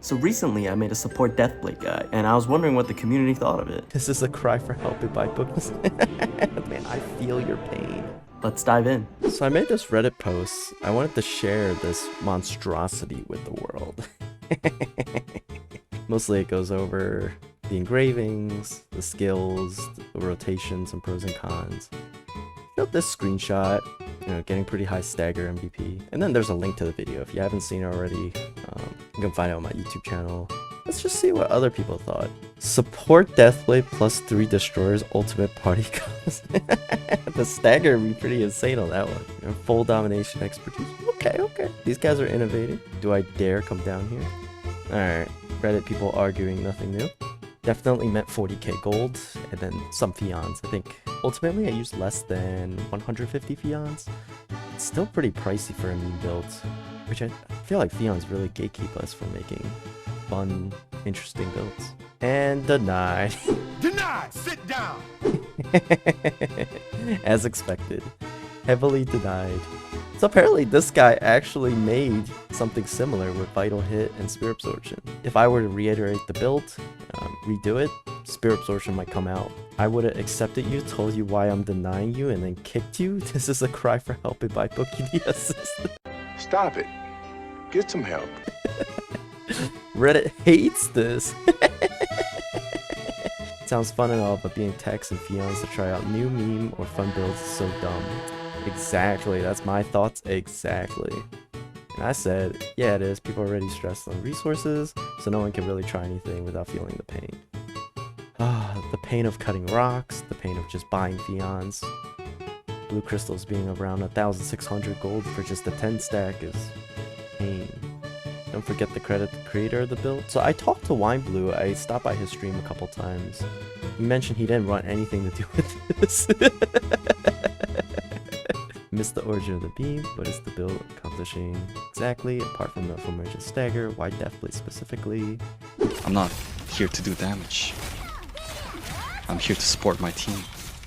So recently I made a support Deathblade guy, and I was wondering what the community thought of it. This is a cry for help in my books. Man, I feel your pain. Let's dive in. So I made this Reddit post. I wanted to share this monstrosity with the world. Mostly it goes over the engravings, the skills, the rotations, and pros and cons. Built this screenshot, getting pretty high stagger MVP. And then there's a link to the video. If you haven't seen it already, you can find it on my YouTube channel. Let's just see what other people thought. Support Deathblade plus 3 destroyers ultimate party cost. The stagger would be pretty insane on that one. Full domination expertise. Okay. These guys are innovating. Do I dare come down here? Alright. Reddit people arguing nothing new. Definitely meant 40k gold and then some fions. I think ultimately I used less than 150 fions. It's still pretty pricey for a meme build, which I feel like fions really gatekeep us from making fun, interesting builds. And denied. Denied! Sit down! As expected. Heavily denied. So apparently this guy actually made something similar with Vital Hit and Spear Absorption. If I were to reiterate the build, redo it, Spear Absorption might come out. I would have accepted you, told you why I'm denying you, and then kicked you. This is a cry for help in my book. You need assistance. Stop it. Get some help. Reddit hates this. Sounds fun and all, but being techs and fions to try out new meme or fun builds is so dumb. Exactly, that's my thoughts exactly. And I said, yeah it is, people are already stressed on resources, so no one can really try anything without feeling the pain. The pain of cutting rocks, the pain of just buying fions. Blue crystals being around 1,600 gold for just a 10 stack is pain. Don't forget to credit the creator of the build. So I talked to Wine Blue, I stopped by his stream a couple times. He mentioned he didn't want anything to do with this. Missed the origin of the beam. What is the build accomplishing exactly, apart from the Fulmergent stagger? Why Deathblade specifically? I'm not here to do damage. I'm here to support my team.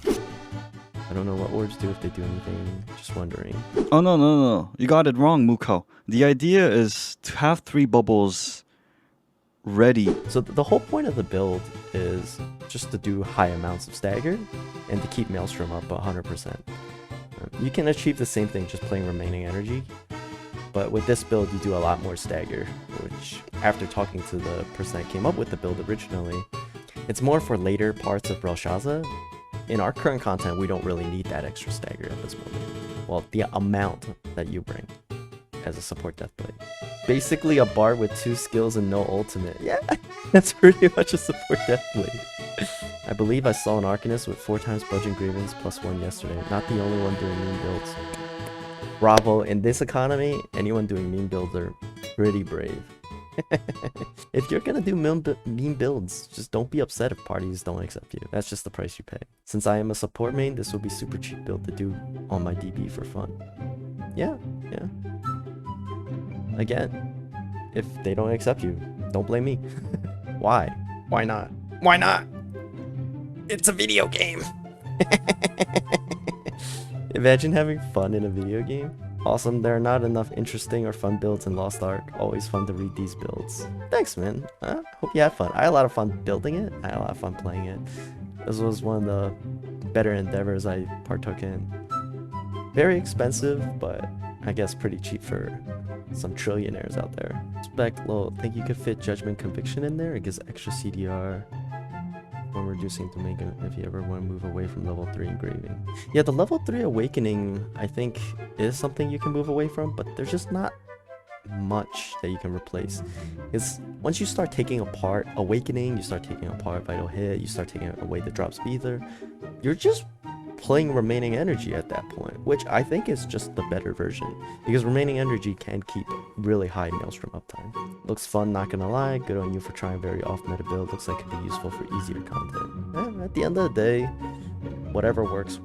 I don't know what orbs do if they do anything, just wondering. Oh no. You got it wrong, Mooko. The idea is to have 3 bubbles ready. So the whole point of the build is just to do high amounts of stagger and to keep Maelstrom up 100%. You can achieve the same thing just playing remaining energy, but with this build you do a lot more stagger, which after talking to the person that came up with the build originally, it's more for later parts of Belshazzar. In our current content we don't really need that extra stagger at this moment. Well, the amount that you bring as a support Deathblade. Basically a bard with 2 skills and no ultimate. Yeah, that's pretty much a support Deathblade. I believe I saw an Arcanist with 4 times Budge Engravings plus 1 yesterday. Not the only one doing meme builds. Bravo, in this economy, anyone doing meme builds are pretty brave. If you're gonna do meme builds, just don't be upset if parties don't accept you. That's just the price you pay. Since I am a support main, this will be super cheap build to do on my DB for fun. Yeah. Again, if they don't accept you, don't blame me. Why? Why not? Why not? It's a video game! Imagine having fun in a video game. Awesome, there are not enough interesting or fun builds in Lost Ark. Always fun to read these builds. Thanks, man. Hope you had fun. I had a lot of fun building it. I had a lot of fun playing it. This was one of the better endeavors I partook in. Very expensive, but I guess pretty cheap for some trillionaires out there. Spec low. Think you could fit Judgment Conviction in there? It gives extra CDR. When reducing to make it if you ever want to move away from level 3 engraving. Yeah, the level 3 awakening I think is something you can move away from, but there's just not much that you can replace. It's once you start taking apart awakening, you start taking apart vital hit, you start taking away the drop speeder, you're just playing remaining energy at that point, which I think is just the better version, because remaining energy can keep really high Maelstrom uptime. Looks fun, not gonna lie. Good on you for trying very off meta build. Looks like it could be useful for easier content. At the end of the day, whatever works.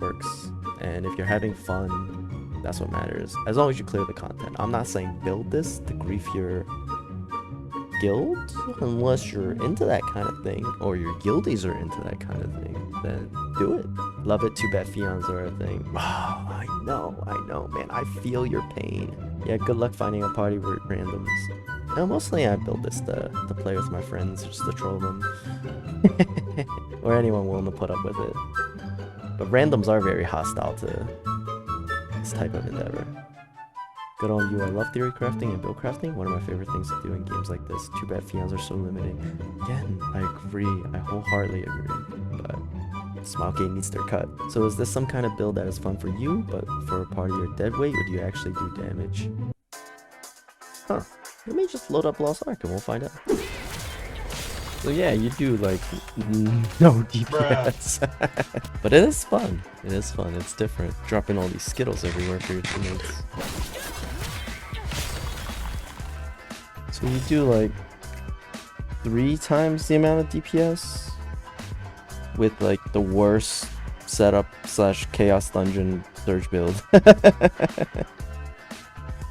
And if you're having fun, that's what matters. As long as you clear the content. I'm not saying build this to grief your guild, unless you're into that kind of thing, or your guildies are into that kind of thing, then do it. Love it. Too bad fions are a thing. Oh, I know, man. I feel your pain. Yeah, good luck finding a party with randoms. No, mostly I build this to play with my friends, just to troll them. Or anyone willing to put up with it. But randoms are very hostile to this type of endeavor. Good on you. I love theory crafting and build crafting. One of my favorite things to do in games like this. Too bad fions are so limiting. Again, I agree. I wholeheartedly agree. But Smilegate needs their cut. So is this some kind of build that is fun for you, but for a part of your dead weight, or do you actually do damage? Huh. Let me just load up Lost Ark and we'll find out. So yeah, you do like no DPS. But it is fun. It is fun. It's different. Dropping all these Skittles everywhere for your teammates. So you do like 3 times the amount of DPS with like the worst setup / chaos dungeon surge build.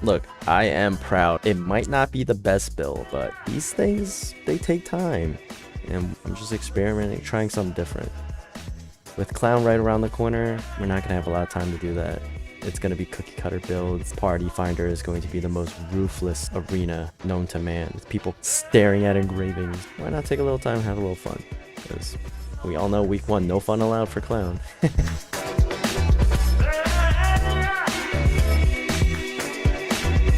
Look, I am proud. It might not be the best build, but these things, they take time. And I'm just experimenting, trying something different. With Clown right around the corner, we're not gonna have a lot of time to do that. It's gonna be cookie cutter builds. Party Finder is going to be the most ruthless arena known to man, with people staring at engravings. Why not take a little time and have a little fun? Because we all know week 1, no fun allowed for Clown.